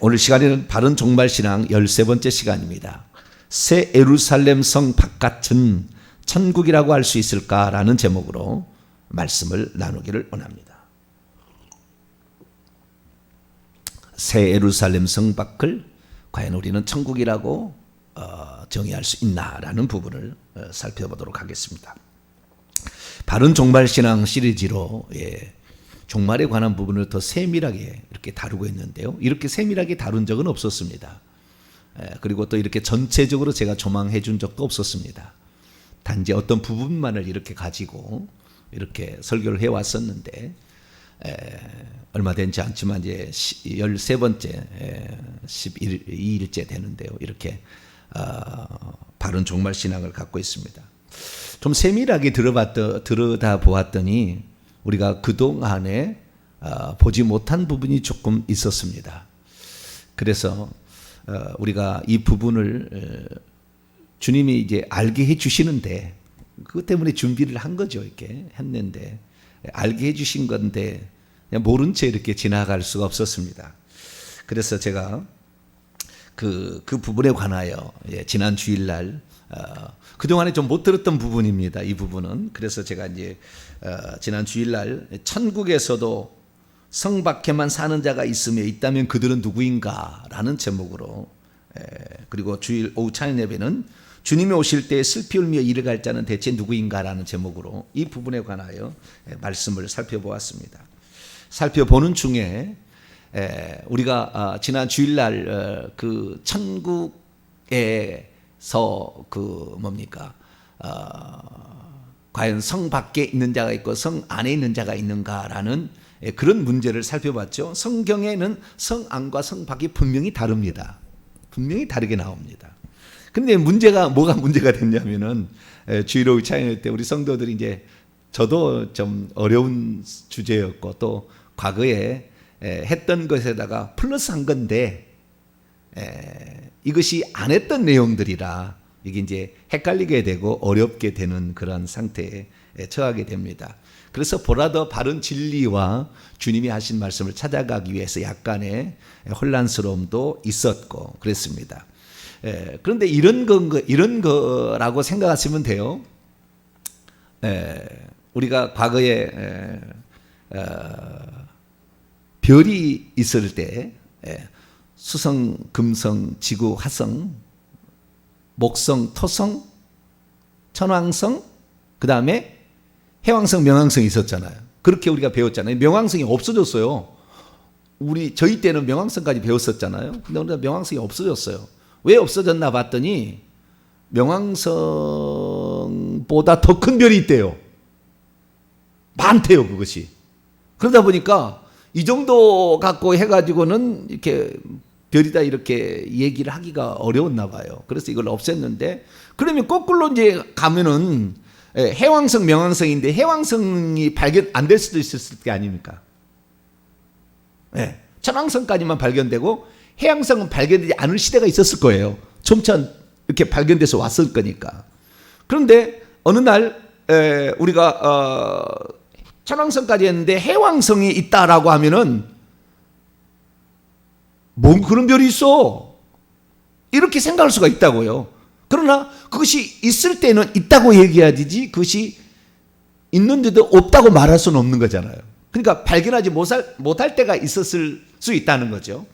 오늘 시간에는 바른 종말신앙 13번째 시간입니다. 새 예루살렘 성 바깥은 천국이라고 할 수 있을까라는 제목으로 말씀을 나누기를 원합니다. 새 예루살렘 성 밖을 과연 우리는 천국이라고 정의할 수 있나라는 부분을 살펴보도록 하겠습니다. 바른 종말신앙 시리즈로 종말에 관한 부분을 더 세밀하게 이렇게 다루고 있는데요. 이렇게 세밀하게 다룬 적은 없었습니다. 그리고 또 이렇게 전체적으로 제가 조망해 준 적도 없었습니다. 단지 어떤 부분만을 이렇게 가지고 이렇게 설교를 해왔었는데 얼마 되지 않지만 이제 13번째 12일째 되는데요. 이렇게 바른 종말신앙을 갖고 있습니다. 좀 세밀하게 들여다보았더니 우리가 그동안에 보지 못한 부분이 조금 있었습니다. 그래서 우리가 이 부분을 주님이 이제 알게 해 주시는데 그것 때문에 준비를 한 거죠. 이렇게 했는데 알게 해 주신 건데 그냥 모른 채 이렇게 지나갈 수가 없었습니다. 그래서 제가 그 부분에 관하여 지난 주일날 그동안에 좀 못 들었던 부분입니다. 이 부분은. 그래서 제가 이제 지난 주일날 천국에서도 성 밖에만 사는 자가 있다면 그들은 누구인가 라는 제목으로 그리고 주일 오후 찬양 예배는 주님이 오실 때 슬피 울며 이르 갈 자는 대체 누구인가 라는 제목으로 이 부분에 관하여 말씀을 살펴보았습니다. 살펴보는 중에 우리가 지난 주일날 그 천국에 과연 성 밖에 있는 자가 있고 성 안에 있는 자가 있는가라는 그런 문제를 살펴봤죠. 성경에는 성 안과 성 밖이 분명히 다릅니다. 분명히 다르게 나옵니다. 근데 뭐가 문제가 됐냐면은 주일 오후 찬양할 때 우리 성도들이 이제 저도 좀 어려운 주제였고 또 과거에 했던 것에다가 플러스한 건데 이것이 안 했던 내용들이라 이게 이제 헷갈리게 되고 어렵게 되는 그런 상태에 처하게 됩니다. 그래서 보다 더 바른 진리와 주님이 하신 말씀을 찾아가기 위해서 약간의 혼란스러움도 있었고 그랬습니다. 그런데 이런 거라고 생각하시면 돼요. 우리가 과거에 별이 있을 때 수성, 금성, 지구, 화성, 목성, 토성, 천왕성, 그 다음에 해왕성, 명왕성이 있었잖아요. 그렇게 우리가 배웠잖아요. 명왕성이 없어졌어요. 저희 때는 명왕성까지 배웠었잖아요. 근데 우리가 명왕성이 없어졌어요. 왜 없어졌나 봤더니 명왕성보다 더 큰 별이 있대요. 많대요, 그것이. 그러다 보니까 이 정도 갖고 해가지고는 이렇게 별이다 이렇게 얘기를 하기가 어려웠나 봐요. 그래서 이걸 없앴는데 그러면 거꾸로 이제 가면은 해왕성, 명왕성인데 해왕성이 발견 안 될 수도 있었을 게 아닙니까? 천왕성까지만 발견되고 해왕성은 발견되지 않을 시대가 있었을 거예요. 점차 이렇게 발견돼서 왔을 거니까. 그런데 어느 날 우리가 천왕성까지 했는데 해왕성이 있다라고 하면은 뭔 그런 별이 있어? 이렇게 생각할 수가 있다고요. 그러나 그것이 있을 때는 있다고 얘기해야지 그것이 있는데도 없다고 말할 수는 없는 거잖아요. 그러니까 발견하지 못할 때가 있었을 수 있다는 거죠.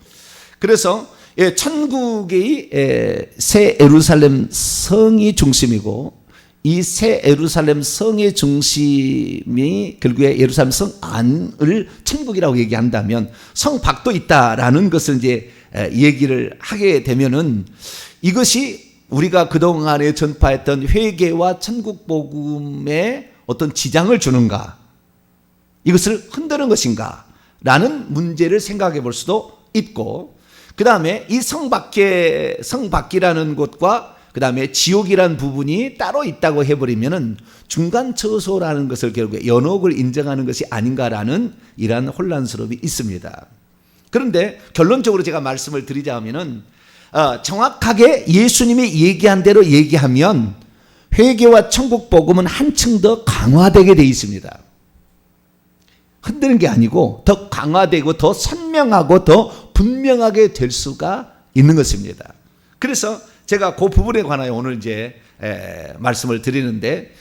그래서 천국의 새 예루살렘 성이 중심이고 이 새 예루살렘 성의 중심이 결국에 예루살렘 성 안을 천국이라고 얘기한다면 성 밖도 있다라는 것을 이제 얘기를 하게 되면은 이것이 우리가 그동안에 전파했던 회개와 천국 복음에 어떤 지장을 주는가, 이것을 흔드는 것인가 라는 문제를 생각해 볼 수도 있고, 그 다음에 이 성 밖이라는 곳과 그 다음에 지옥이라는 부분이 따로 있다고 해버리면은 중간 처소라는 것을 결국에 연옥을 인정하는 것이 아닌가라는 이러한 혼란스러움이 있습니다. 그런데 결론적으로 제가 말씀을 드리자면은 정확하게 예수님이 얘기한 대로 얘기하면 회개와 천국 복음은 한층 더 강화되게 되어 있습니다. 흔드는 게 아니고 더 강화되고 더 선명하고 더 분명하게 될 수가 있는 것입니다. 그래서 제가 그 부분에 관하여 오늘 이제 말씀을 드리는데,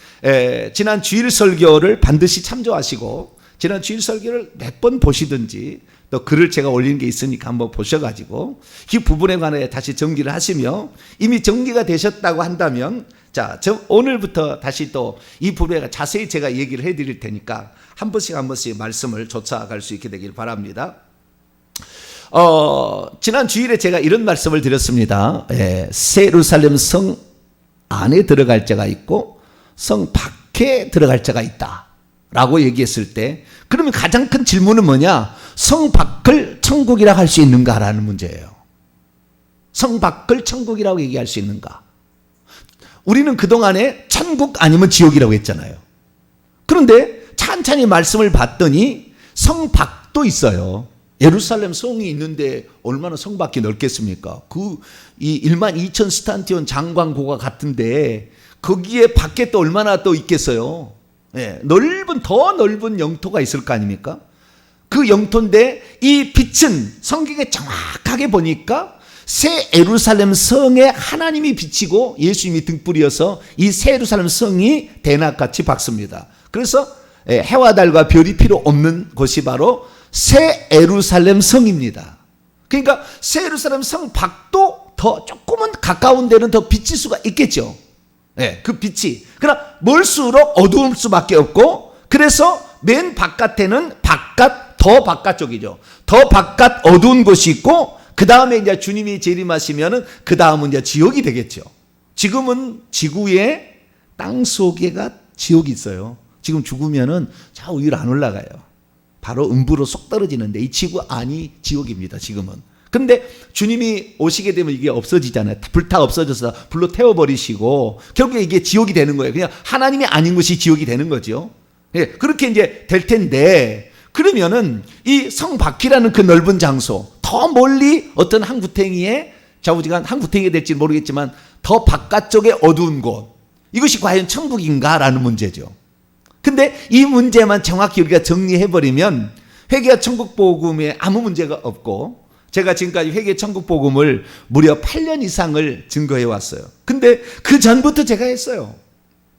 지난 주일 설교를 반드시 참조하시고 지난 주일 설교를 몇 번 보시든지 또 글을 제가 올리는 게 있으니까 한번 보셔가지고 이 부분에 관해 다시 정리를 하시며, 이미 정리가 되셨다고 한다면 자, 오늘부터 다시 또 이 부분에 자세히 제가 얘기를 해드릴 테니까 한 번씩 말씀을 쫓아갈 수 있게 되길 바랍니다. 지난 주일에 제가 이런 말씀을 드렸습니다. 새 예루살렘 성 안에 들어갈 자가 있고 성 밖에 들어갈 자가 있다 라고 얘기했을 때, 그러면 가장 큰 질문은 뭐냐? 성 밖을 천국이라고 할 수 있는가라는 문제예요. 성 밖을 천국이라고 얘기할 수 있는가? 우리는 그동안에 천국 아니면 지옥이라고 했잖아요. 그런데 찬찬히 말씀을 봤더니 성 밖도 있어요. 예루살렘 성이 있는데 얼마나 성 밖이 넓겠습니까? 이 12,000 스탄티온 장관고가 같은데 거기에 밖에 또 얼마나 또 있겠어요? 더 넓은 영토가 있을 거 아닙니까? 그 영토인데 이 빛은 성경에 정확하게 보니까 새 예루살렘 성에 하나님이 비치고 예수님이 등불이어서 이 새 예루살렘 성이 대낮같이 밝습니다. 그래서 해와 달과 별이 필요 없는 곳이 바로 새 예루살렘 성입니다. 그러니까 새 예루살렘 성 밖도 더 조금은 가까운 데는 더 비칠 수가 있겠죠. 그 빛이. 그러나 멀수록 어두울 수밖에 없고, 그래서 맨 바깥에는 더 바깥쪽이죠. 더 바깥 어두운 곳이 있고, 그 다음에 이제 주님이 재림하시면은 그 다음은 이제 지옥이 되겠죠. 지금은 지구의 땅 속에가 지옥이 있어요. 지금 죽으면은 저 위로 안 올라가요. 바로 음부로 쏙 떨어지는데 이 지구 안이 지옥입니다. 지금은. 근데 주님이 오시게 되면 이게 없어지잖아요. 불타 없어져서 불로 태워버리시고 결국에 이게 지옥이 되는 거예요. 그냥 하나님이 아닌 것이 지옥이 되는 거죠. 그렇게 이제 될 텐데, 그러면은 이 성 밖이라는 그 넓은 장소, 더 멀리 어떤 한 구탱이에 좌우지간 한 구탱이가 될지 모르겠지만 더 바깥쪽에 어두운 곳, 이것이 과연 천국인가라는 문제죠. 근데 이 문제만 정확히 우리가 정리해버리면 회개와 천국복음에 아무 문제가 없고, 제가 지금까지 회개 천국복음을 무려 8년 이상을 증거해 왔어요. 근데 그 전부터 제가 했어요.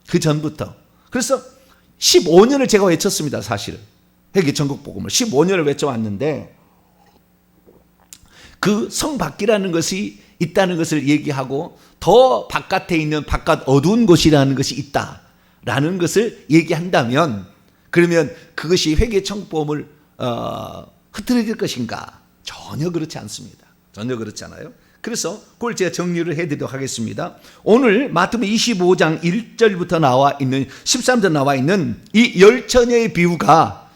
그 전부터. 그래서 15년을 제가 외쳤습니다. 사실 회개 천국복음을 15년을 외쳐왔는데, 그 성 밖이라는 것이 있다는 것을 얘기하고 더 바깥에 있는 바깥 어두운 곳이라는 것이 있다라는 것을 얘기한다면, 그러면 그것이 회개 천국복음을 흐트러질 것인가? 전혀 그렇지 않습니다. 전혀 그렇지 않아요. 그래서 그걸 제가 정리를 해드리도록 하겠습니다. 오늘 마태복음 25장 1절부터 나와 있는 13절 나와 있는 이 10처녀의 비유가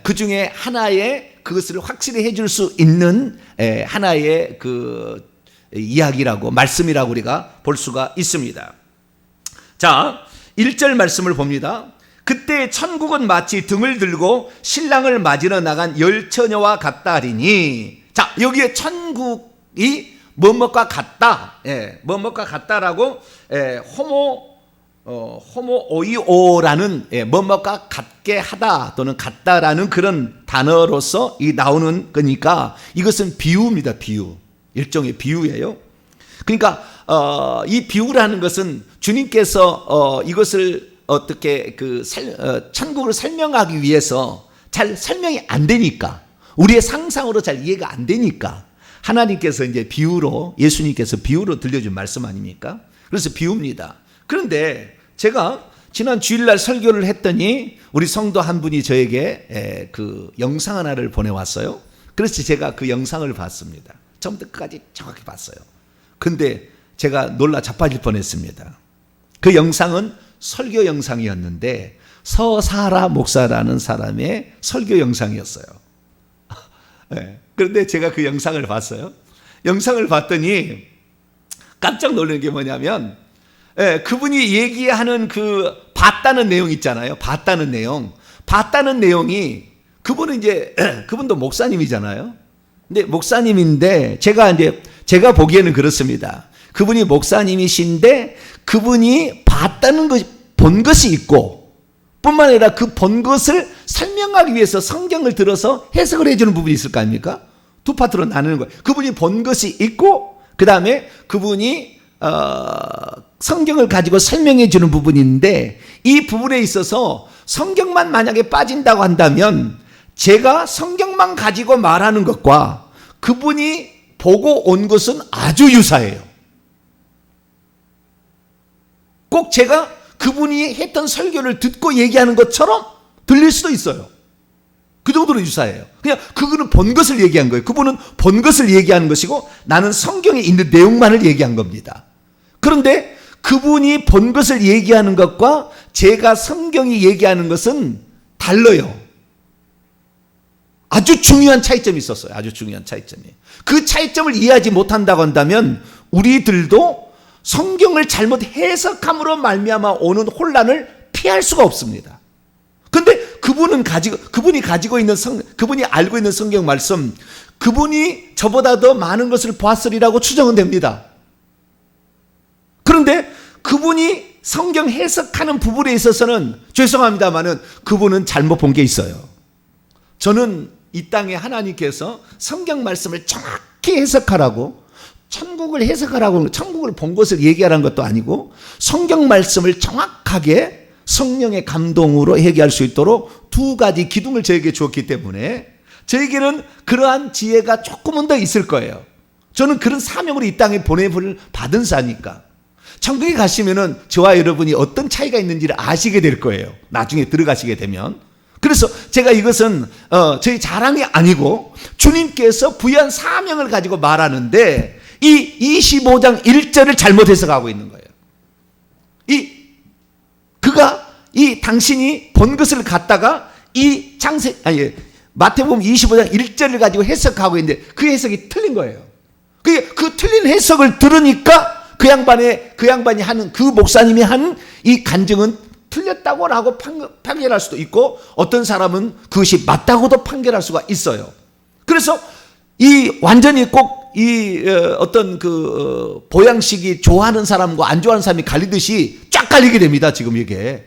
그 중에 하나의 그것을 확실히 해줄 수 있는 하나의 그 이야기라고, 말씀이라고 우리가 볼 수가 있습니다. 자, 1절 말씀을 봅니다. 그때 천국은 마치 등을 들고 신랑을 맞으러 나간 10처녀와 같다 하리니. 자, 여기에 천국이 뭐뭐가 같다, 뭐뭐가 같다라고 호모오이오라는 뭐뭐가 같게 하다 또는 같다라는 그런 단어로서 이 나오는 거니까 이것은 비유입니다. 비유, 일종의 비유예요. 그러니까 이 비유라는 것은 주님께서 이것을 어떻게 천국을 설명하기 위해서 잘 설명이 안 되니까, 우리의 상상으로 잘 이해가 안 되니까 하나님께서 이제 비유로, 예수님께서 비유로 들려준 말씀 아닙니까? 그래서 비유입니다. 그런데 제가 지난 주일날 설교를 했더니 우리 성도 한 분이 저에게 그 영상 하나를 보내왔어요. 그래서 제가 그 영상을 봤습니다. 처음부터 끝까지 정확히 봤어요. 근데 제가 놀라 자빠질 뻔했습니다. 그 영상은 설교 영상이었는데 서사라 목사라는 사람의 설교 영상이었어요. 그런데 제가 그 영상을 봤어요. 영상을 봤더니 깜짝 놀란 게 뭐냐면, 그분이 얘기하는 그 봤다는 내용 있잖아요. 봤다는 내용이 그분도 목사님이잖아요. 근데 목사님인데 제가 보기에는 그렇습니다. 그분이 목사님이신데 그분이 본 것이 있고, 뿐만 아니라 그 본 것을 설명하기 위해서 성경을 들어서 해석을 해주는 부분이 있을 거 아닙니까? 두 파트로 나누는 거예요. 그분이 본 것이 있고 그 다음에 그분이 성경을 가지고 설명해 주는 부분인데, 이 부분에 있어서 성경만 만약에 빠진다고 한다면 제가 성경만 가지고 말하는 것과 그분이 보고 온 것은 아주 유사해요. 꼭 제가 그분이 했던 설교를 듣고 얘기하는 것처럼 들릴 수도 있어요. 그 정도로 유사해요. 그냥 그분은 본 것을 얘기한 거예요. 그분은 본 것을 얘기하는 것이고 나는 성경에 있는 내용만을 얘기한 겁니다. 그런데 그분이 본 것을 얘기하는 것과 제가 성경이 얘기하는 것은 달라요. 아주 중요한 차이점이 있었어요. 아주 중요한 차이점이. 그 차이점을 이해하지 못한다고 한다면 우리들도 성경을 잘못 해석함으로 말미암아 오는 혼란을 피할 수가 없습니다. 근데 그분이 가지고 있는 그분이 알고 있는 성경 말씀, 그분이 저보다 더 많은 것을 보았으리라고 추정은 됩니다. 그런데 그분이 성경 해석하는 부분에 있어서는 죄송합니다만은 그분은 잘못 본 게 있어요. 저는 이 땅에 하나님께서 성경 말씀을 정확히 해석하라고, 천국을 해석하라고, 천국을 본 것을 얘기하라는 것도 아니고 성경 말씀을 정확하게 성령의 감동으로 얘기할 수 있도록 두 가지 기둥을 저에게 주었기 때문에 저에게는 그러한 지혜가 조금은 더 있을 거예요. 저는 그런 사명으로 이 땅에 보내을 받은 자니까. 천국에 가시면은 저와 여러분이 어떤 차이가 있는지를 아시게 될 거예요. 나중에 들어가시게 되면. 그래서 제가 이것은 저희 자랑이 아니고 주님께서 부여한 사명을 가지고 말하는데 이 25장 1절을 잘못 해석하고 있는 거예요. 당신이 본 것을 갖다가 마태복음 25장 1절을 가지고 해석하고 있는데 그 해석이 틀린 거예요. 그 틀린 해석을 들으니까 그 양반이 하는, 그 목사님이 하는 이 간증은 틀렸다고라고 판결할 수도 있고 어떤 사람은 그것이 맞다고도 판결할 수가 있어요. 그래서 완전히 꼭 어떤 보양식이 좋아하는 사람과 안 좋아하는 사람이 갈리듯이 쫙 갈리게 됩니다. 지금 이게.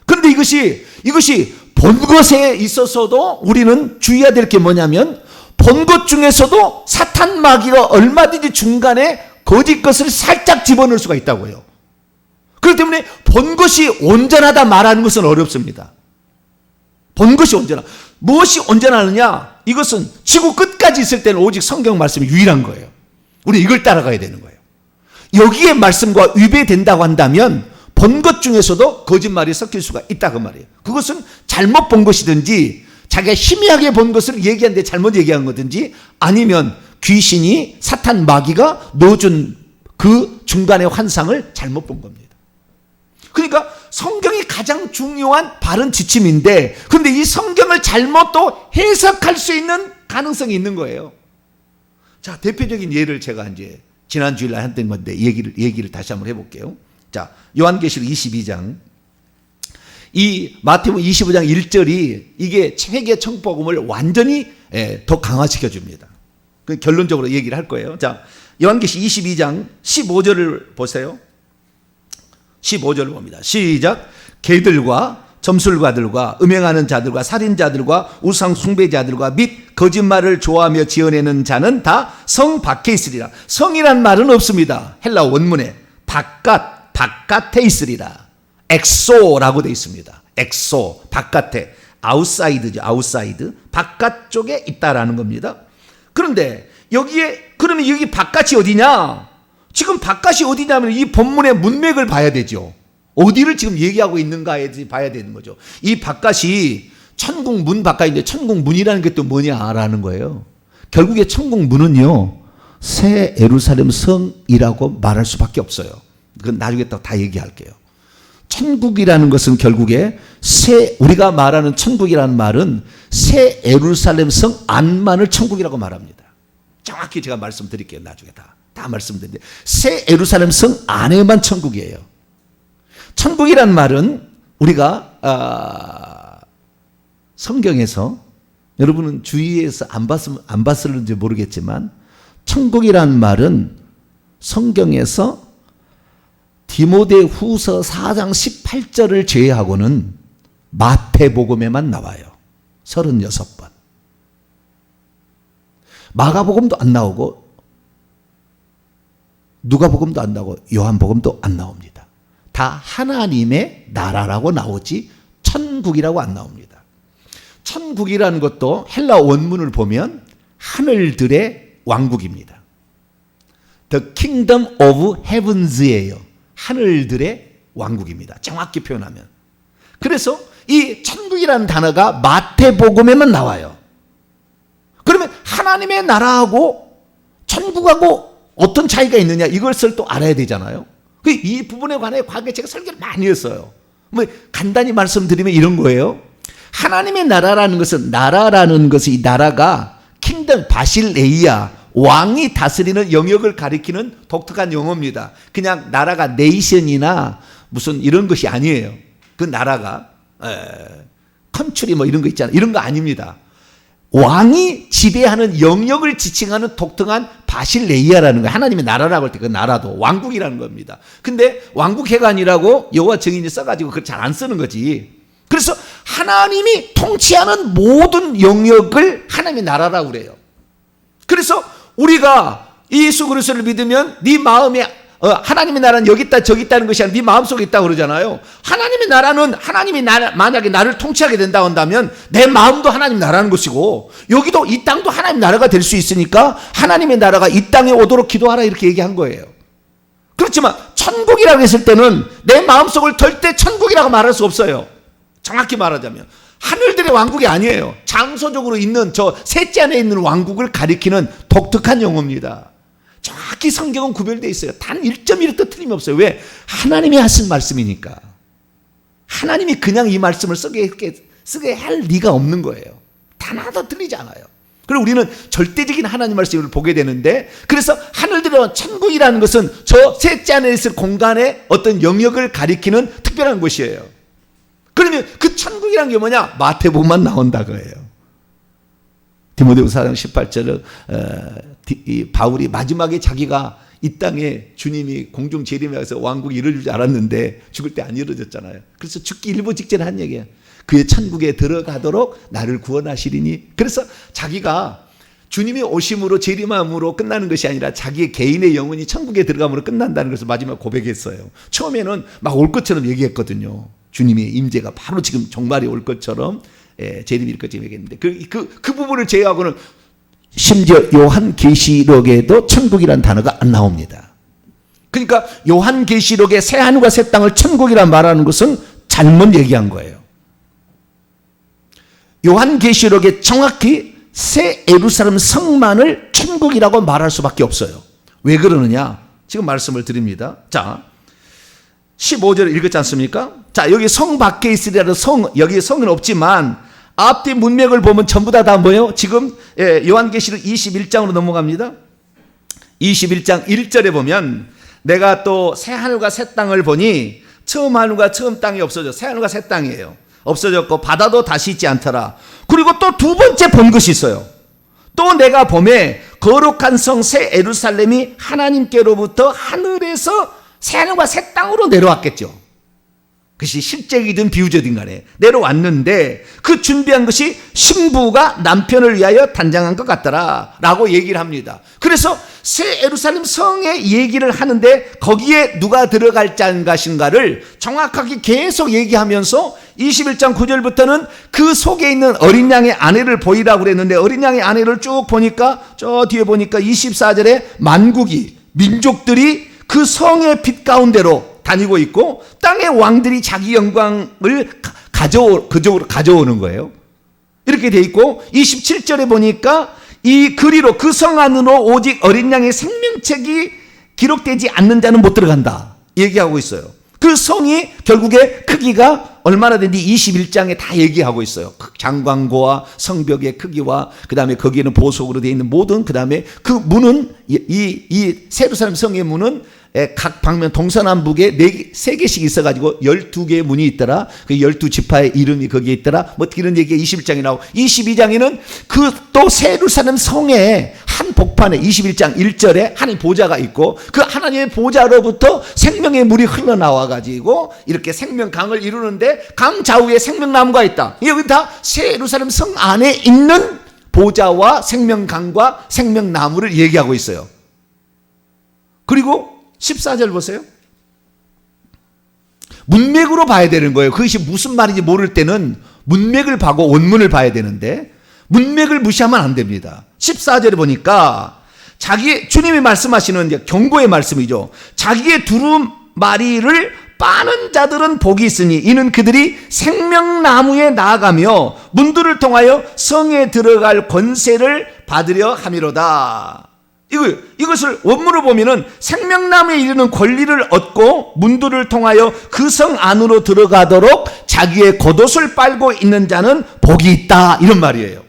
그런데 이것이 본 것에 있어서도 우리는 주의해야 될 게 뭐냐면 본 것 중에서도 사탄 마귀가 얼마든지 중간에 거짓 것을 살짝 집어넣을 수가 있다고요. 그렇기 때문에 본 것이 온전하다 말하는 것은 어렵습니다. 본 것이 온전하다. 무엇이 온전하느냐? 이것은 지구 끝까지 있을 때는 오직 성경 말씀이 유일한 거예요. 우리 이걸 따라가야 되는 거예요. 여기에 말씀과 위배된다고 한다면 본 것 중에서도 거짓말이 섞일 수가 있다 그 말이에요. 그것은 잘못 본 것이든지 자기가 희미하게 본 것을 얘기하는데 잘못 얘기한 거든지 아니면 귀신이 사탄 마귀가 넣어준 그 중간의 환상을 잘못 본 겁니다. 그러니까 성경이 가장 중요한 바른 지침인데 그런데 이 성경을 잘못 또 해석할 수 있는 가능성이 있는 거예요. 자, 대표적인 예를 제가 이제 지난 주일날 했던 건데 얘기를 다시 한번 해볼게요. 자, 요한계시록 22장. 이 마태복음 25장 1절이 이게 회개 청복음을 완전히 더 강화시켜 줍니다. 결론적으로 얘기를 할 거예요. 자, 요한계시록 22장 15절을 보세요. 15절을 봅니다. 시작. 개들과 점술가들과 음행하는 자들과 살인자들과 우상 숭배자들과 및 거짓말을 좋아하며 지어내는 자는 다 성 밖에 있으리라. 성이란 말은 없습니다. 헬라 원문에 바깥에 있으리라. 엑소라고 되어 있습니다. 엑소, 바깥에. 아웃사이드죠. 아웃사이드. 바깥쪽에 있다라는 겁니다. 그런데 그러면 여기 바깥이 어디냐? 지금 바깥이 어디냐면 이 본문의 문맥을 봐야 되죠. 어디를 지금 얘기하고 있는가에 봐야 되는 거죠. 이 바깥이 천국 문 바깥인데 천국 문이라는 게 또 뭐냐라는 거예요. 결국에 천국 문은요, 새 예루살렘 성이라고 말할 수밖에 없어요. 그건 나중에 또 다 얘기할게요. 천국이라는 것은 결국에 우리가 말하는 천국이라는 말은 새 예루살렘 성 안만을 천국이라고 말합니다. 정확히 제가 말씀드릴게요. 나중에 다 말씀드리는데 새 예루살렘 성 안에만 천국이에요. 천국이란 말은 우리가 성경에서 여러분은 주위에서 안 봤을지 모르겠지만 천국이란 말은 성경에서 디모데후서 4장 18절을 제외하고는 마태복음에만 나와요. 36번. 마가복음도 안 나오고 누가복음도 안 나오고 요한복음도 안 나옵니다. 다 하나님의 나라라고 나오지 천국이라고 안 나옵니다. 천국이라는 것도 헬라 원문을 보면 하늘들의 왕국입니다. The Kingdom of Heavens예요. 하늘들의 왕국입니다. 정확히 표현하면. 그래서 이 천국이라는 단어가 마태복음에만 나와요. 그러면 하나님의 나라하고 천국하고 어떤 차이가 있느냐, 이것을 또 알아야 되잖아요. 이 부분에 관해 과거에 제가 설교를 많이 했어요. 뭐 간단히 말씀드리면 이런 거예요. 하나님의 나라라는 것은, 이 나라가 킹덤 바실레이아, 왕이 다스리는 영역을 가리키는 독특한 용어입니다. 그냥 나라가 네이션이나 무슨 이런 것이 아니에요. 그 나라가 컨트리 뭐 이런 거 있잖아요. 이런 거 아닙니다. 왕이 지배하는 영역을 지칭하는 독특한 바실레이아라는 거예요. 하나님의 나라라고 할 때 그 나라도 왕국이라는 겁니다. 근데 왕국회가 아니라고 여호와 증인이 써가지고 그걸 잘 안 쓰는 거지. 그래서 하나님이 통치하는 모든 영역을 하나님의 나라라고 그래요. 그래서 우리가 예수 그리스도를 믿으면 네 마음에 하나님의 나라는 여기 있다 저기 있다는 것이 아니라 네 마음속에 있다고 그러잖아요. 하나님의 나라는 하나님이 만약에 나를 통치하게 된다고 한다면 내 마음도 하나님 나라는 것이고, 여기도 이 땅도 하나님 나라가 될 수 있으니까 하나님의 나라가 이 땅에 오도록 기도하라, 이렇게 얘기한 거예요. 그렇지만 천국이라고 했을 때는 내 마음속을 절대 천국이라고 말할 수 없어요. 정확히 말하자면 하늘들의 왕국이 아니에요. 장소적으로 있는 저 셋째 안에 있는 왕국을 가리키는 독특한 용어입니다. 정확히 성경은 구별되어 있어요. 단 1.1도 틀림이 없어요. 왜? 하나님이 하신 말씀이니까. 하나님이 그냥 이 말씀을 쓰게 할 리가 없는 거예요. 단 하나도 틀리지 않아요. 그리고 우리는 절대적인 하나님 말씀을 보게 되는데, 그래서 하늘들의 천국이라는 것은 저 셋째 안에 있을 공간의 어떤 영역을 가리키는 특별한 곳이에요. 그러면 그 천국이라는 게 뭐냐? 마태복음만 나온다 그래요. 디모데후서 4장 18절을 바울이 마지막에 자기가 이 땅에 주님이 공중 재림해서 왕국이 이루어질 줄 알았는데 죽을 때 안 이루어졌잖아요. 그래서 죽기 일보 직전에 한 얘기예요. 그의 천국에 들어가도록 나를 구원하시리니. 그래서 자기가 주님의 오심으로 재림함으로 끝나는 것이 아니라 자기의 개인의 영혼이 천국에 들어감으로 끝난다는 것을 마지막 고백했어요. 처음에는 막 올 것처럼 얘기했거든요. 주님의 임재가 바로 지금 종말이 올 것처럼 재림일 것처럼 얘기했는데 그 부분을 제외하고는 심지어 요한계시록에도 천국이라는 단어가 안 나옵니다. 그러니까 요한계시록의 새 하늘과 새 땅을 천국이라 말하는 것은 잘못 얘기한 거예요. 요한계시록에 정확히 새 예루살렘 성만을 천국이라고 말할 수밖에 없어요. 왜 그러느냐? 지금 말씀을 드립니다. 자, 15절을 읽었지 않습니까? 자, 여기 성 밖에 있으리라. 여기 성은 없지만 앞뒤 문맥을 보면 전부 다 뭐예요? 지금 요한계시록 21장으로 넘어갑니다. 21장 1절에 보면 내가 또 새 하늘과 새 땅을 보니 처음 하늘과 처음 땅이 없어져. 새 하늘과 새 땅이에요. 없어졌고 바다도 다시 있지 않더라. 그리고 또 두 번째 본 것이 있어요. 또 내가 봄에 거룩한 성 새 예루살렘이 하나님께로부터 하늘에서 새 하늘과 새 땅으로 내려왔겠죠. 그것이 실제이든 비유적이든 간에 내려왔는데 그 준비한 것이 신부가 남편을 위하여 단장한 것 같더라 라고 얘기를 합니다. 그래서 새 예루살렘 성의 얘기를 하는데 거기에 누가 들어갈 것인가를 정확하게 계속 얘기하면서 21장 9절부터는 그 속에 있는 어린 양의 아내를 보이라고 그랬는데, 어린 양의 아내를 쭉 보니까 저 뒤에 보니까 24절에 만국이, 민족들이 그 성의 빛 가운데로 다니고 있고 땅의 왕들이 자기 영광을 가져오는 거예요. 이렇게 돼 있고 27절에 보니까 이 그리로 그 성 안으로 오직 어린 양의 생명책이 기록되지 않는 자는 못 들어간다 얘기하고 있어요. 그 성이 결국에 크기가 얼마나 되는지 21장에 다 얘기하고 있어요. 장광고와 성벽의 크기와 그 다음에 거기에는 보석으로 되어 있는 모든, 그 다음에 그 문은 이 예루살렘 성의 문은 각 방면 동서남북에 3개씩 있어가지고 12개의 문이 있더라. 그 12지파의 이름이 거기에 있더라. 뭐 이런 얘기가 21장에 나오고 22장에는 그 또 예루살렘 성에 한 복판에 21장 1절에 하나님 보좌가 있고 그 하나님의 보좌로부터 생명의 물이 흘러나와가지고 이렇게 생명강을 이루는데 강 좌우에 생명나무가 있다. 여기 다 새 예루살렘 성 안에 있는 보좌와 생명강과 생명나무를 얘기하고 있어요. 그리고 14절 보세요. 문맥으로 봐야 되는 거예요. 그것이 무슨 말인지 모를 때는 문맥을 봐고 원문을 봐야 되는데 문맥을 무시하면 안 됩니다. 14절에 보니까 주님이 말씀하시는 이제 경고의 말씀이죠. 자기의 두루마리를 빠는 자들은 복이 있으니 이는 그들이 생명나무에 나아가며 문들을 통하여 성에 들어갈 권세를 받으려 함이로다. 이것을 원문으로 보면은 생명나무에 이르는 권리를 얻고 문들을 통하여 그 성 안으로 들어가도록 자기의 겉옷을 빨고 있는 자는 복이 있다, 이런 말이에요.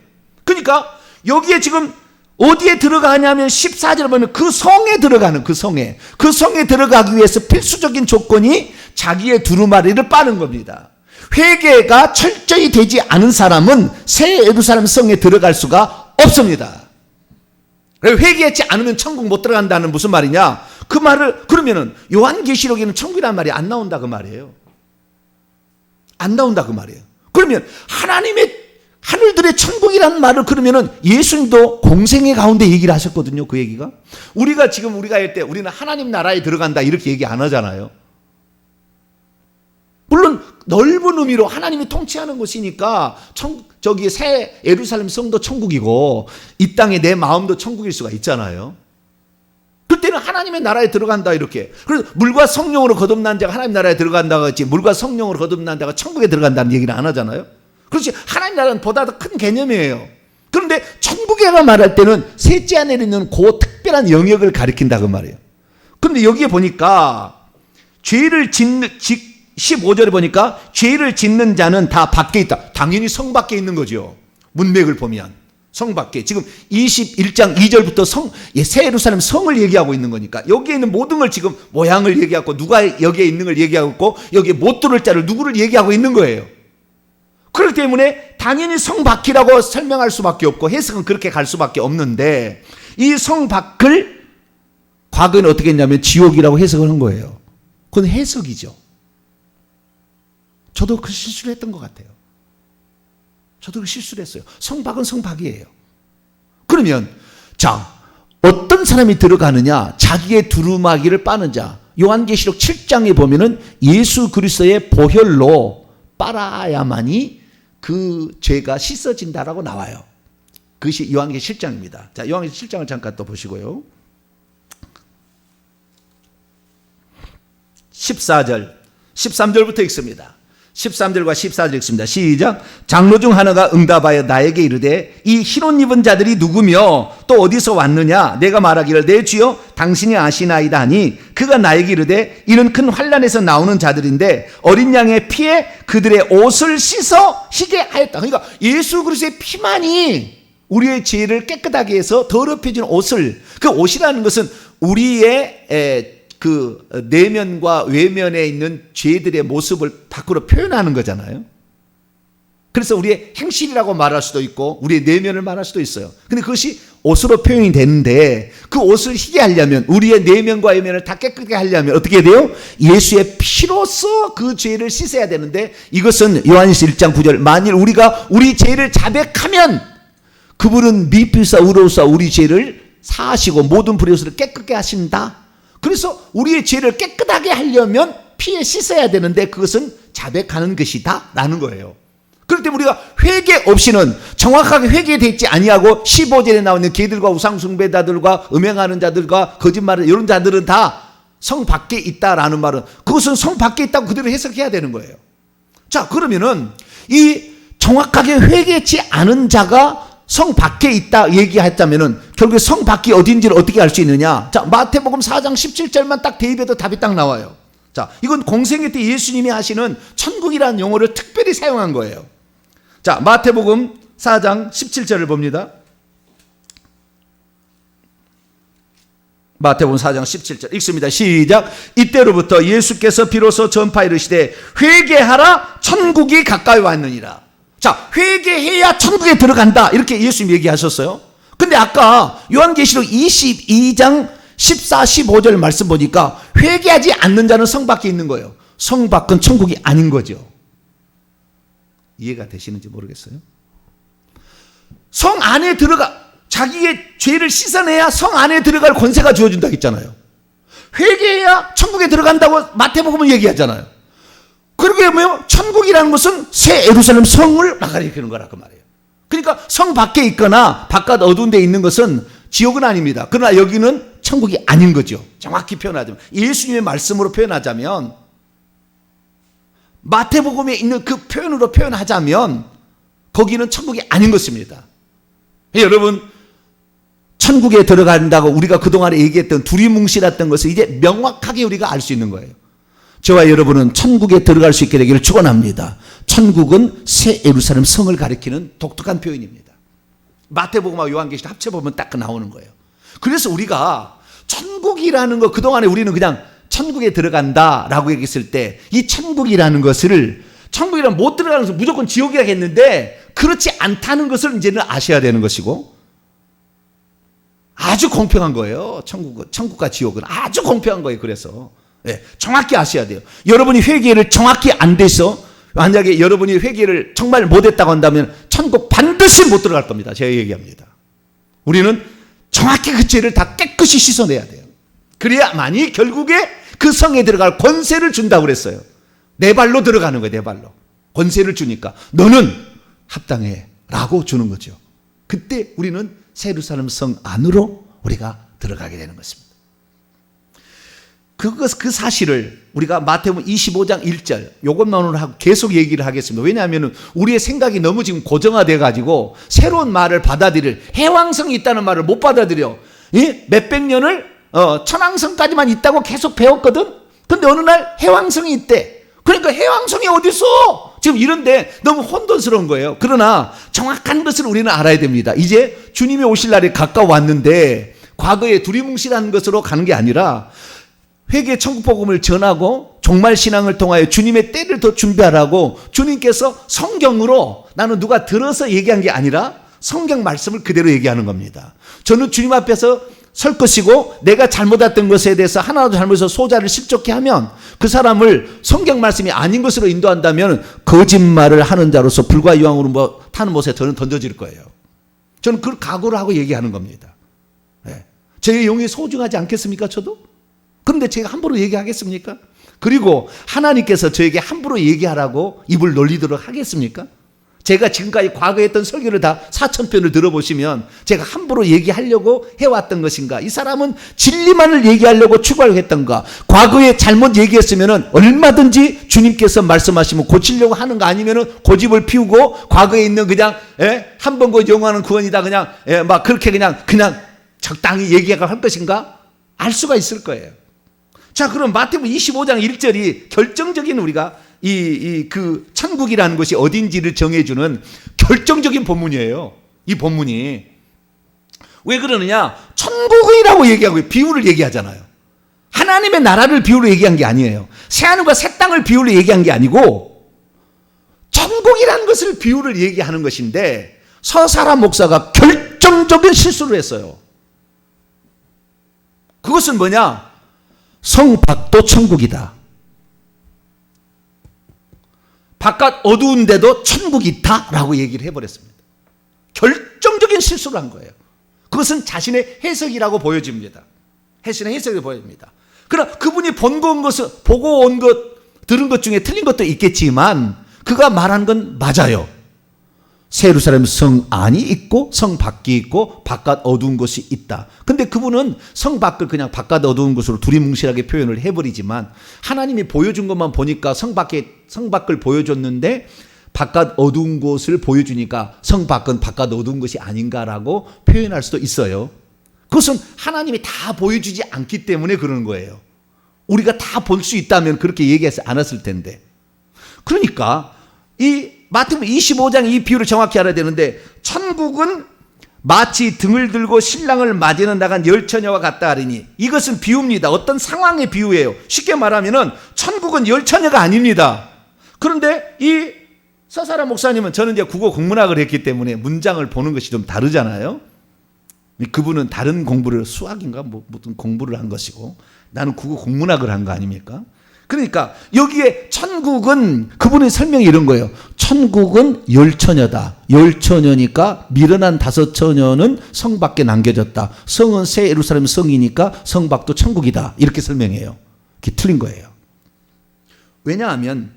그러니까 여기에 지금 어디에 들어가냐면 14절에 보면 그 성에 들어가는, 그 성에 들어가기 위해서 필수적인 조건이 자기의 두루마리를 빠는 겁니다. 회개가 철저히 되지 않은 사람은 새 예루살렘 성에 들어갈 수가 없습니다. 회개하지 않으면 천국 못 들어간다는 무슨 말이냐? 그 말을 그러면은 요한계시록에는 천국이라는 말이 안 나온다 그 말이에요. 안 나온다 그 말이에요. 그러면 하나님의 하늘들의 천국이라는 말을 그러면은 예수님도 공생의 가운데 얘기를 하셨거든요. 그 얘기가. 우리가 할 때 우리는 하나님 나라에 들어간다 이렇게 얘기 안 하잖아요. 물론 넓은 의미로 하나님이 통치하는 곳이니까 저기 새 예루살렘 성도 천국이고 이 땅에 내 마음도 천국일 수가 있잖아요. 그때는 하나님의 나라에 들어간다 이렇게. 그래서 물과 성령으로 거듭난 자가 하나님 나라에 들어간다고 했지 물과 성령으로 거듭난 자가 천국에 들어간다는 얘기를 안 하잖아요. 그렇지. 하나님 나라는 보다 더 큰 개념이에요. 그런데 천국에가 말할 때는 셋째 안에 있는 그 특별한 영역을 가리킨다 그 말이에요. 그런데 여기에 보니까 죄를 짓는 15절에 보니까 죄를 짓는 자는 다 밖에 있다. 당연히 성 밖에 있는 거죠. 문맥을 보면 성 밖에. 지금 21장 2절부터 새 예루살렘 성을 얘기하고 있는 거니까 여기에 있는 모든 걸 지금 모양을 얘기하고 누가 여기에 있는 걸 얘기하고 있고 여기에 못 들을 자를 누구를 얘기하고 있는 거예요. 그렇기 때문에 당연히 성 밖이라고 설명할 수밖에 없고 해석은 그렇게 갈 수밖에 없는데 이 성 밖을 과거에는 어떻게 했냐면 지옥이라고 해석을 한 거예요. 그건 해석이죠. 저도 그 실수를 했던 것 같아요. 저도 그 실수를 했어요. 성 밖은 성 밖이에요. 그러면 자 어떤 사람이 들어가느냐? 자기의 두루마기를 빠는 자. 요한계시록 7장에 보면은 예수 그리스도의 보혈로 빨아야만이 그 죄가 씻어진다라고 나와요. 그것이 요한계시록 7장입니다. 자, 요한계시록 7장을 잠깐 또 보시고요. 14절, 13절부터 읽습니다. 13절과 14절 읽습니다. 시작. 장로 중 하나가 응답하여 나에게 이르되 이 흰옷 입은 자들이 누구며 또 어디서 왔느냐? 내가 말하기를 내 주여 당신이 아시나이다 하니 그가 나에게 이르되 이는 큰 환난에서 나오는 자들인데 어린 양의 피에 그들의 옷을 씻어 희게 하였다. 그러니까 예수 그리스도의 피만이 우리의 죄를 깨끗하게 해서 더럽혀진 옷을, 그 옷이라는 것은 우리의 그 내면과 외면에 있는 죄들의 모습을 밖으로 표현하는 거잖아요. 그래서 우리의 행실이라고 말할 수도 있고 우리의 내면을 말할 수도 있어요. 근데 그것이 옷으로 표현이 되는데 그 옷을 희게 하려면 우리의 내면과 외면을 다 깨끗하게 하려면 어떻게 돼요? 예수의 피로써 그 죄를 씻어야 되는데 이것은 요한일서 1장 9절 만일 우리가 우리 죄를 자백하면 그분은 미필사 의로우사 우리 죄를 사하시고 모든 불의를 깨끗게 하신다. 그래서 우리의 죄를 깨끗하게 하려면 피에 씻어야 되는데 그것은 자백하는 것이다 라는 거예요. 그렇기 때문에 우리가 회개 없이는 정확하게 회개되지 아니하고 15절에 나오는 개들과 우상숭배자들과 음행하는 자들과 거짓말을 이런 자들은 다 성 밖에 있다라는 말은 그것은 성 밖에 있다고 그대로 해석해야 되는 거예요. 자, 그러면은 이 정확하게 회개치 않은 자가 성 밖에 있다 얘기했다면은 결국에 성 밖이 어딘지를 어떻게 알 수 있느냐? 자, 마태복음 4장 17절만 딱 대입해도 답이 딱 나와요. 자, 이건 공생애 때 예수님이 하시는 천국이라는 용어를 특별히 사용한 거예요. 자, 마태복음 4장 17절을 봅니다. 마태복음 4장 17절 읽습니다. 시작. 이때로부터 예수께서 비로소 전파 이르시되 회개하라 천국이 가까이 왔느니라. 자, 회개해야 천국에 들어간다 이렇게 예수님이 얘기하셨어요. 근데 아까 요한계시록 22장 14, 15절 말씀 보니까 회개하지 않는 자는 성 밖에 있는 거예요. 성 밖은 천국이 아닌 거죠. 이해가 되시는지 모르겠어요. 성 안에 자기의 죄를 씻어내야 성 안에 들어갈 권세가 주어진다고 했잖아요. 회개해야 천국에 들어간다고 마태복음은 얘기하잖아요. 그러게 뭐요? 천국이라는 것은 새 예루살렘 성을 가리키는 거라 그 말이에요. 그러니까 성 밖에 있거나 바깥 어두운 데 있는 것은 지옥은 아닙니다. 그러나 여기는 천국이 아닌 거죠. 정확히 표현하자면, 예수님의 말씀으로 표현하자면, 마태복음에 있는 그 표현으로 표현하자면 거기는 천국이 아닌 것입니다. 여러분, 천국에 들어간다고 우리가 그동안에 얘기했던 두리뭉실했던 것을 이제 명확하게 우리가 알 수 있는 거예요. 저와 여러분은 천국에 들어갈 수 있게 되기를 축원합니다. 천국은 새 예루살렘 성을 가리키는 독특한 표현입니다. 마태복음과 요한계시록 합쳐보면 딱 나오는 거예요. 그래서 우리가 천국이라는 거, 그동안에 우리는 그냥 천국에 들어간다라고 얘기했을 때 이 천국이라는 것을, 천국이라면 못 들어가는 것은 무조건 지옥이라고 했는데 그렇지 않다는 것을 이제는 아셔야 되는 것이고, 아주 공평한 거예요. 천국과 지옥은 아주 공평한 거예요. 그래서 정확히 아셔야 돼요. 여러분이 회개를 정확히 안 돼서, 만약에 여러분이 회개를 정말 못했다고 한다면 천국 반드시 못 들어갈 겁니다. 제가 얘기합니다. 우리는 정확히 그 죄를 다 깨끗이 씻어내야 돼요. 그래야만이 결국에 그 성에 들어갈 권세를 준다고 그랬어요. 내 발로 들어가는 거예요. 내 발로 권세를 주니까 너는 합당해 라고 주는 거죠. 그때 우리는 새 예루살렘 성 안으로 우리가 들어가게 되는 것입니다. 그 사실을 우리가 마태복음 25장 1절 요것만 오늘 하고 계속 얘기를 하겠습니다. 왜냐하면 우리의 생각이 너무 지금 고정화돼 가지고 새로운 말을 받아들일, 해왕성이 있다는 말을 못 받아들여. 몇백 년을 천왕성까지만 있다고 계속 배웠거든. 근데 어느 날 해왕성이 있대. 그러니까 해왕성이 어디 있어? 지금 이런데 너무 혼돈스러운 거예요. 그러나 정확한 것을 우리는 알아야 됩니다. 이제 주님이 오실 날이 가까워왔는데 과거에 두리뭉실한 것으로 가는 게 아니라 회개 천국 복음을 전하고 종말 신앙을 통하여 주님의 때를 더 준비하라고 주님께서 성경으로, 나는 누가 들어서 얘기한 게 아니라 성경 말씀을 그대로 얘기하는 겁니다. 저는 주님 앞에서 설 것이고, 내가 잘못했던 것에 대해서 하나도 잘못해서 소자를 실족해 하면 그 사람을 성경 말씀이 아닌 것으로 인도한다면 거짓말을 하는 자로서 불과 이왕으로 타는 못에 저는 던져질 거예요. 저는 그걸 각오를 하고 얘기하는 겁니다. 제 영이 소중하지 않겠습니까? 저도? 그런데 제가 함부로 얘기하겠습니까? 그리고 하나님께서 저에게 함부로 얘기하라고 입을 놀리도록 하겠습니까? 제가 지금까지 과거에 했던 설교를 다 4,000편을 들어보시면 제가 함부로 얘기하려고 해왔던 것인가? 이 사람은 진리만을 얘기하려고 추구하려고 했던가? 과거에 잘못 얘기했으면 얼마든지 주님께서 말씀하시면 고치려고 하는 거, 아니면 고집을 피우고 과거에 있는 그냥 한 번 그 영원한 구원이다 그냥 막 그렇게 그냥 적당히 얘기할 것인가? 알 수가 있을 거예요. 자, 그럼 마태복음 25장 1절이 결정적인, 우리가 그 천국이라는 것이 어딘지를 정해주는 결정적인 본문이에요. 이 본문이 왜 그러느냐? 천국이라고 얘기하고 비유를 얘기하잖아요. 하나님의 나라를 비유로 얘기한 게 아니에요. 새하늘과 새 땅을 비유로 얘기한 게 아니고 천국이라는 것을 비유를 얘기하는 것인데, 서사라 목사가 결정적인 실수를 했어요. 그것은 뭐냐? 성 밖도 천국이다. 바깥 어두운데도 천국이 있다라고 얘기를 해버렸습니다. 결정적인 실수를 한 거예요. 그것은 자신의 해석이라고 보여집니다. 자신의 해석이 보여집니다. 그러나 그분이 보고 온 것, 들은 것 중에 틀린 것도 있겠지만 그가 말한 건 맞아요. 새 예루살렘 성 안이 있고 성 밖이 있고 바깥 어두운 곳이 있다. 근데 그분은 성 밖을 그냥 바깥 어두운 곳으로 두리뭉실하게 표현을 해버리지만, 하나님이 보여준 것만 보니까 성 밖을 보여줬는데 바깥 어두운 곳을 보여주니까 성 밖은 바깥 어두운 것이 아닌가라고 표현할 수도 있어요. 그것은 하나님이 다 보여주지 않기 때문에 그러는 거예요. 우리가 다 볼 수 있다면 그렇게 얘기하지 않았을 텐데. 그러니까 이 마태복음 25장 이 비유를 정확히 알아야 되는데, 천국은 마치 등을 들고 신랑을 맞이는 나간 열처녀와 같다 하리니, 이것은 비유입니다. 어떤 상황의 비유예요. 쉽게 말하면 천국은 열처녀가 아닙니다. 그런데 이 서사라 목사님은, 저는 이제 국어 국문학을 했기 때문에 문장을 보는 것이 좀 다르잖아요. 그분은 다른 공부를, 수학인가 무슨 공부를 한 것이고 나는 국어 국문학을 한 거 아닙니까? 그러니까 여기에 천국은 그분의 설명이 이런 거예요. 천국은 열처녀다. 열처녀니까 미련한 다섯 처녀는 성 밖에 남겨졌다. 성은 새 예루살렘 성이니까 성 밖도 천국이다. 이렇게 설명해요. 그게 틀린 거예요. 왜냐하면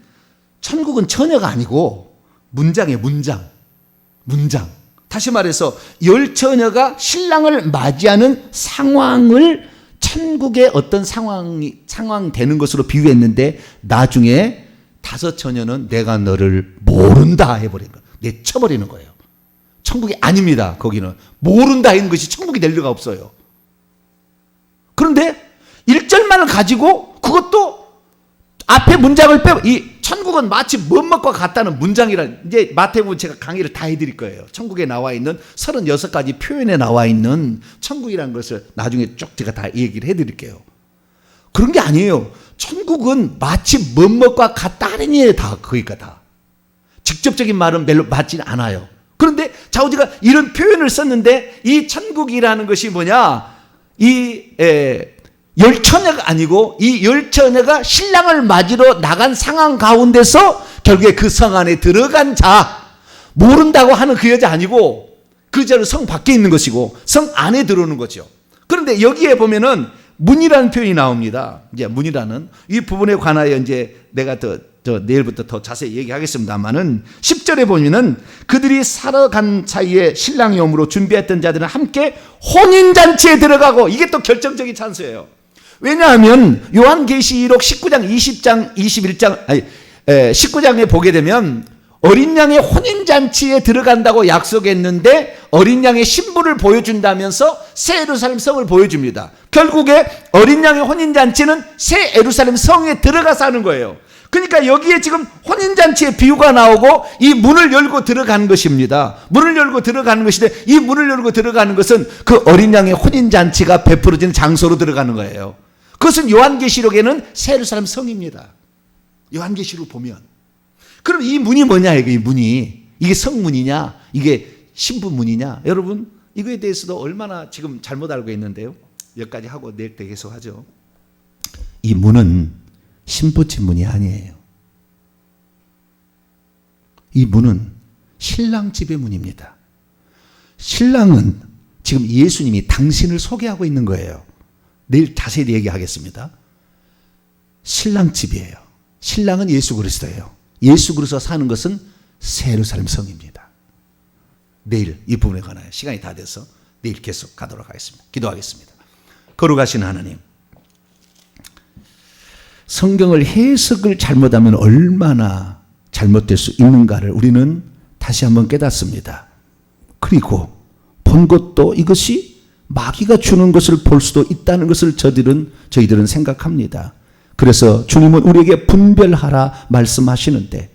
천국은 처녀가 아니고 문장이에요. 문장. 다시 말해서 열처녀가 신랑을 맞이하는 상황을 천국의 어떤 상황 되는 것으로 비유했는데 나중에 다섯 처녀는 내가 너를 모른다 해버린 거예요. 내쳐버리는 거예요. 천국이 아닙니다. 거기는 모른다 하는 것이 천국이 될 리가 없어요. 그런데 1절만을 가지고 그것도 앞에 문장을 빼고 이 천국은 마치 무엇과 같다는 문장이라 이제 마태복음 제가 강의를 다 해드릴 거예요. 천국에 나와 있는 36가지 표현에 나와 있는 천국이라는 것을 나중에 쭉 제가 다 얘기를 해드릴게요. 그런 게 아니에요. 천국은 마치 무엇과 같다 하는 얘기예요. 다 그러니까 다 직접적인 말은 별로 맞지는 않아요. 그런데 자우지가 이런 표현을 썼는데 이 천국이라는 것이 뭐냐? 열처녀가 아니고 이 열처녀가 신랑을 맞으러 나간 상황 가운데서 결국에 그 성 안에 들어간 자, 모른다고 하는 그 여자 아니고 그 여자는 성 밖에 있는 것이고 성 안에 들어오는 거죠. 그런데 여기에 보면은 문이라는 표현이 나옵니다. 이제 문이라는 이 부분에 관하여 이제 내가 내일부터 더 자세히 얘기하겠습니다만은 10절에 보면은 그들이 살아간 사이에 신랑이 오므로 준비했던 자들은 함께 혼인잔치에 들어가고 이게 또 결정적인 찬스예요. 왜냐하면 요한계시록 19장, 20장, 21장, 19장에 보게 되면 어린 양의 혼인잔치에 들어간다고 약속했는데 어린 양의 신부를 보여준다면서 새 예루살렘 성을 보여줍니다. 결국에 어린 양의 혼인잔치는 새 예루살렘 성에 들어가서 하는 거예요. 그러니까 여기에 지금 혼인잔치의 비유가 나오고 이 문을 열고 들어가는 것입니다. 문을 열고 들어가는 것인데 이 문을 열고 들어가는 것은 그 어린 양의 혼인잔치가 베풀어지는 장소로 들어가는 거예요. 그것은 요한계시록에는 새 예루살렘 성입니다. 요한계시록 보면. 그럼 이 문이 뭐냐, 이 문이. 이게 성문이냐, 이게 신부문이냐. 여러분, 이거에 대해서도 얼마나 지금 잘못 알고 있는데요. 여기까지 하고 내일 때 계속 하죠. 이 문은 신부집 문이 아니에요. 이 문은 신랑 집의 문입니다. 신랑은 지금 예수님이 당신을 소개하고 있는 거예요. 내일 자세히 얘기하겠습니다. 신랑 집이에요. 신랑은 예수 그리스도예요. 예수 그리스도가 사는 것은 새 예루살렘 성입니다. 내일 이 부분에 관하여 시간이 다 돼서 내일 계속 가도록 하겠습니다. 기도하겠습니다. 거룩하신 하나님, 성경을 해석을 잘못하면 얼마나 잘못될 수 있는가를 우리는 다시 한번 깨닫습니다. 그리고 본 것도 이것이 마귀가 주는 것을 볼 수도 있다는 것을 저희들은 생각합니다. 그래서 주님은 우리에게 분별하라 말씀하시는데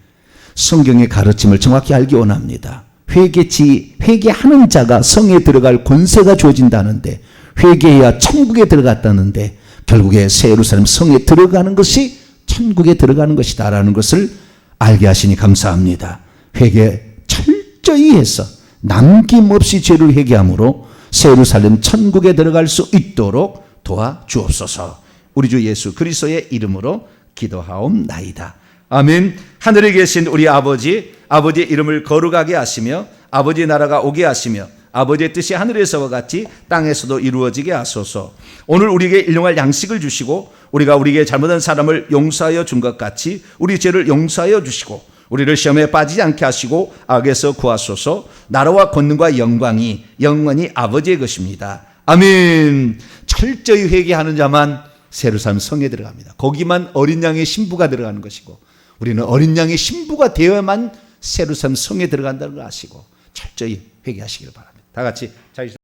성경의 가르침을 정확히 알기 원합니다. 회개하는 자가 성에 들어갈 권세가 주어진다는데 회개해야 천국에 들어갔다는데 결국에 새 예루살렘 성에 들어가는 것이 천국에 들어가는 것이다라는 것을 알게 하시니 감사합니다. 회개 철저히 해서 남김없이 죄를 회개함으로 새 예루살렘 천국에 들어갈 수 있도록 도와주옵소서. 우리 주 예수 그리스도의 이름으로 기도하옵나이다. 아멘. 하늘에 계신 우리 아버지의 이름을 거룩하게 하시며 아버지의 나라가 오게 하시며 아버지의 뜻이 하늘에서와 같이 땅에서도 이루어지게 하소서. 오늘 우리에게 일용할 양식을 주시고 우리가 우리에게 잘못한 사람을 용서하여 준 것 같이 우리 죄를 용서하여 주시고 우리를 시험에 빠지지 않게 하시고 악에서 구하소서. 나라와 권능과 영광이 아버지의 것입니다. 아멘. 철저히 회개하는 자만 새 예루살렘 성에 들어갑니다. 거기만 어린 양의 신부가 들어가는 것이고 우리는 어린 양의 신부가 되어야만 새 예루살렘 성에 들어간다는 걸 아시고 철저히 회개하시길 바랍니다. 다 같이 자기